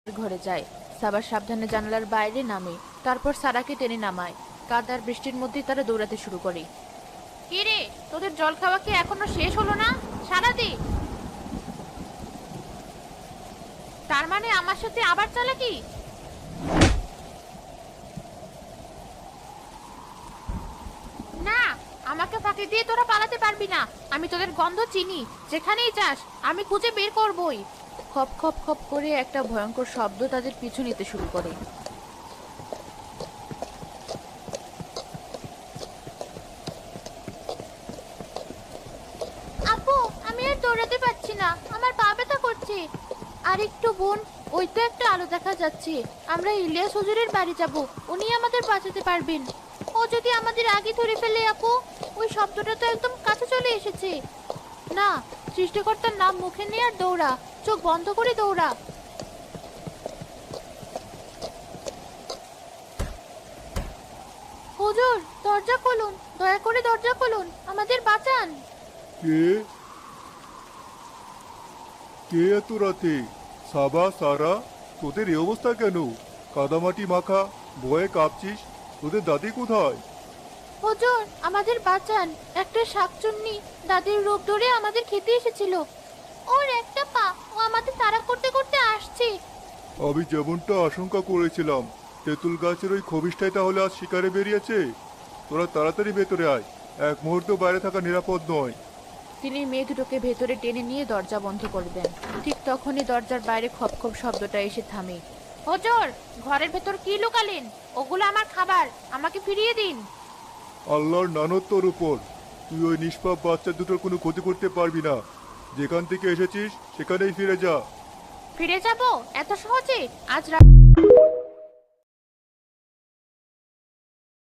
ঘরে যায়। সাবা সাবধানে জানালার বাইরে নামে, তারপর সারাকে টেনে নামায়। কাদার বৃষ্টির মধ্যেই তারা দৌড়াতে শুরু করে। কি রে, তোদের জল খাওয়া কি এখনো শেষ হলো না? সারা দে। তার মানে আমার সাথে আবার চালাকি? না, আমাকে ফাঁকি দিয়ে তোরা পালাতে পারবি না। আমি তোদের গন্ধ চিনি, যেখানেই যাস আমি খুঁজে বের করবই। খপ খপ খপ করে একটা ভয়ঙ্কর শব্দ তাদের পিছু নিতে শুরু করে। আপু, আমি আর দৌড়াতে পারছি না, আমার পা ব্যথা করছে। আর একটু বোন, ওই তো একটা আলো দেখা যাচ্ছে। আমরা ইলিয়াস হুজুরের বাড়ি যাব, উনি আমাদের বাঁচাতে পারবেন। ও যদি আমাদের আগে ধরে ফেলে আপু, ওই শব্দটা তো একদম কাছে চলে এসেছে। না, সৃষ্টিকর্তার নাম মুখে নিয়ে আর দৌড়া, চোখ বন্ধ করে দৌড়া। হুজুর, দরজা খুলুন, দয়া করে দরজা খুলুন, আমাদের বাঁচান। কে কে এত রাতে? সাবা, সারা, তোদের এই অবস্থা কেন? কাদামাটি মাখা, ভয়ে কাঁপছিস। তোদের দাদি কোথায়? হুজুর, আমাদের বাঁচান। একটা শাকচুন্নি দাদির রূপ ধরে আমাদের খেতে এসেছিল। ওর একটা পা, ও আমাদের তাড়া করতে করতে আসছে। আমি যেমনটা আশঙ্কা করেছিলাম, তেঁতুল গাছের ওই খবিশটাই তাহলে আজ শিকারে বেরিয়েছে। তোরা তাড়াতাড়ি ভেতরে আয়, এক মুহূর্ত বাইরে থাকা নিরাপদ নয়। তিনি মেয়ে দুটোকে ভেতরে টেনে নিয়ে দরজা বন্ধ করে দেন। ঠিক তখনই দরজার বাইরে খপ খপ শব্দটা এসে থামে। হুজুর, ঘরের ভেতর কি লুকালেন? ওগুলো আমার খাবার, আমাকে ফিরিয়ে দিন। আল্লাহর নানত তোর উপর। তুই ওই নিষ্পাপ বাচ্চা দুটোর কোনো ক্ষতি করতে পারবি না। যেখান থেকে এসেছিস সেখানেই ফিরে যা। ফিরে যাব এত সহজে? আজ রাত